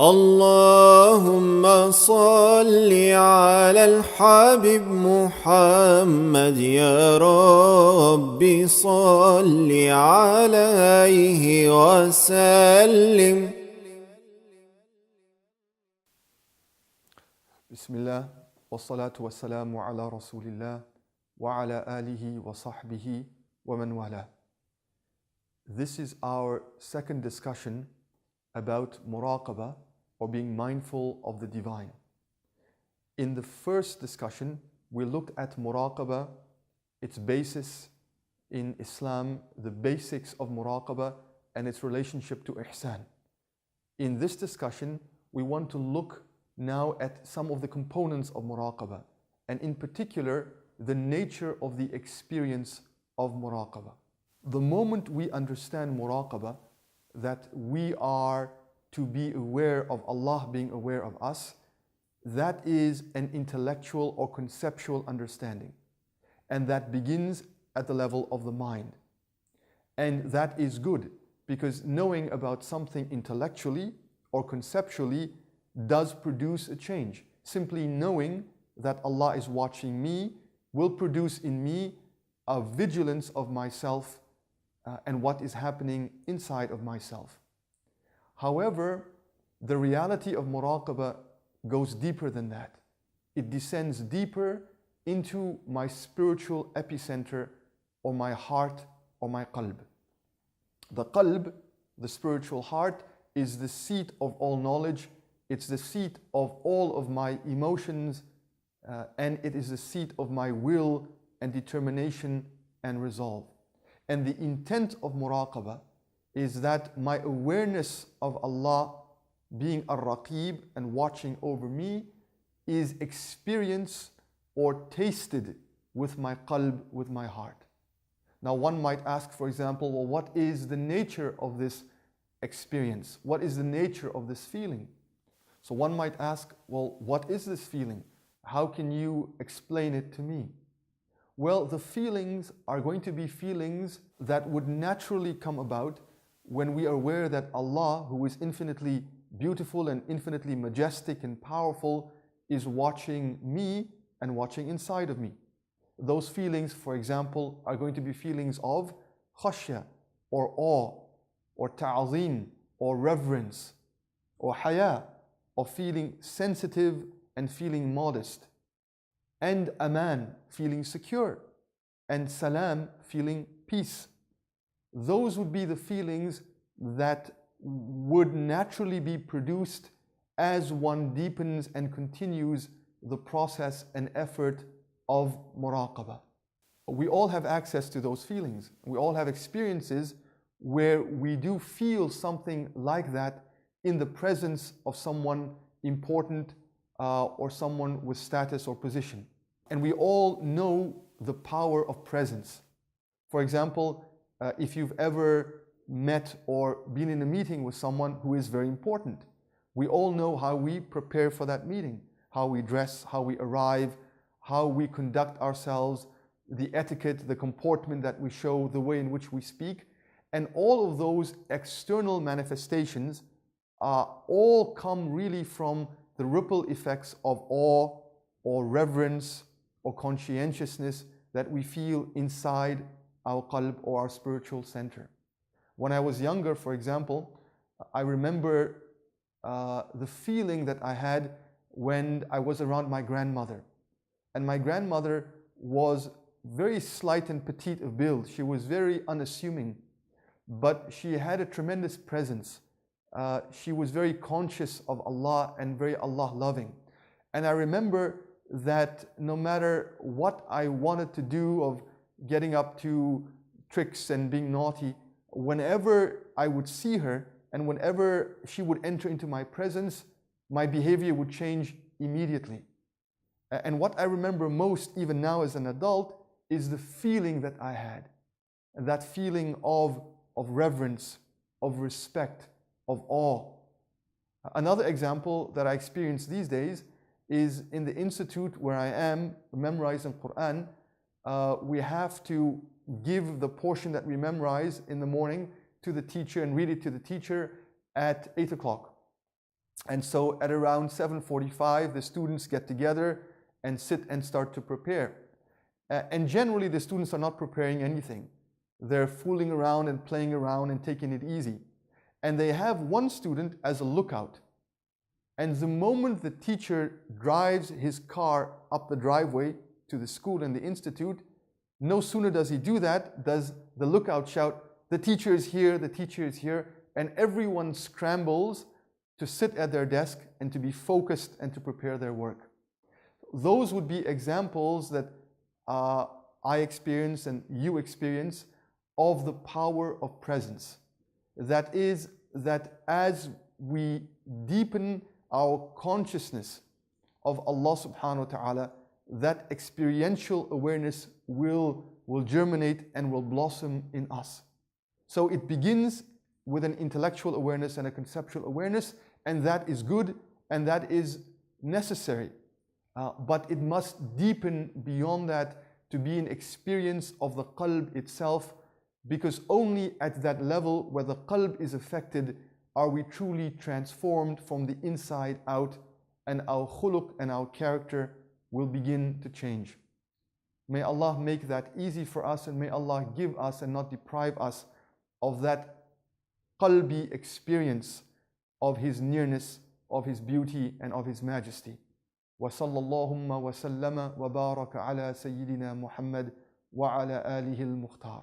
اللهم صل على الحبيب محمد يا رب صل عليه وسلم. Bismillah, wassalatu wassalamu ala rasulillah wa ala alihi wa sahbihi wa man wala. This is our second discussion about muraqabah, or being mindful of the divine. In the first discussion, we looked at muraqabah, its basis in Islam, the basics of muraqabah and its relationship to ihsan. In this discussion, we want to look now at some of the components of muraqabah, and in particular, the nature of the experience of muraqabah. The moment we understand muraqabah, that we are to be aware of Allah being aware of us, that is an intellectual or conceptual understanding. And that begins at the level of the mind. And that is good, because knowing about something intellectually or conceptually does produce a change. Simply knowing that Allah is watching me will produce in me a vigilance of myself and what is happening inside of myself. However, the reality of muraqabah goes deeper than that. It descends deeper into my spiritual epicenter, or my heart, or my qalb. The qalb, the spiritual heart, is the seat of all knowledge. It's the seat of all of my emotions, and it is the seat of my will and determination and resolve. And the intent of muraqabah is that my awareness of Allah being ar-Raqib and watching over me is experienced or tasted with my qalb, with my heart. Now one might ask, for example, well, what is the nature of this experience? What is the nature of this feeling? So one might ask, well, what is this feeling? How can you explain it to me? Well, the feelings are going to be feelings that would naturally come about when we are aware that Allah, who is infinitely beautiful and infinitely majestic and powerful, is watching me and watching inside of me. Those feelings, for example, are going to be feelings of khashya, or awe, or ta'zim, or reverence, or haya, of feeling sensitive and feeling modest, and aman, feeling secure, and salam, feeling peace. Those would be the feelings that would naturally be produced as one deepens and continues the process and effort of muraqabah. We all have access to those feelings. We all have experiences where we do feel something like that in the presence of someone important or someone with status or position. And we all know the power of presence. For example, if you've ever met or been in a meeting with someone who is very important, we all know how we prepare for that meeting, how we dress, how we arrive, how we conduct ourselves, the etiquette, the comportment that we show, the way in which we speak. And all of those external manifestations all come really from the ripple effects of awe or reverence or conscientiousness that we feel inside our qalb, or our spiritual center. When I was younger, for example, I remember the feeling that I had when I was around my grandmother. And my grandmother was very slight and petite of build. She was very unassuming, but she had a tremendous presence. She was very conscious of Allah and very Allah loving. And I remember that no matter what I wanted to do of getting up to tricks and being naughty, whenever I would see her and whenever she would enter into my presence, my behavior would change immediately. And what I remember most, even now as an adult, is the feeling that I had. And that feeling of reverence, of respect, of awe. Another example that I experience these days is in the institute where I am memorizing Quran. We have to give the portion that we memorize in the morning to the teacher and read it to the teacher at 8 o'clock. And so at around 7:45, the students get together and sit and start to prepare. And generally, the students are not preparing anything. They're fooling around and playing around and taking it easy. And they have one student as a lookout. And the moment the teacher drives his car up the driveway to the school and the institute, no sooner does he do that, does the lookout shout, "The teacher is here, the teacher is here," and everyone scrambles to sit at their desk and to be focused and to prepare their work. Those would be examples that I experience and you experience of the power of presence. That is, that as we deepen our consciousness of Allah subhanahu wa ta'ala, that experiential awareness will germinate and will blossom in us. So it begins with an intellectual awareness and a conceptual awareness, and that is good and that is necessary. But it must deepen beyond that to be an experience of the qalb itself, because only at that level where the qalb is affected are we truly transformed from the inside out, and our khuluq and our character will begin to change. May Allah make that easy for us, and may Allah give us and not deprive us of that qalbi experience of His nearness, of His beauty and of His majesty. وصلى اللهم وسلم وبارك على سيدنا محمد وعلى آله المختار.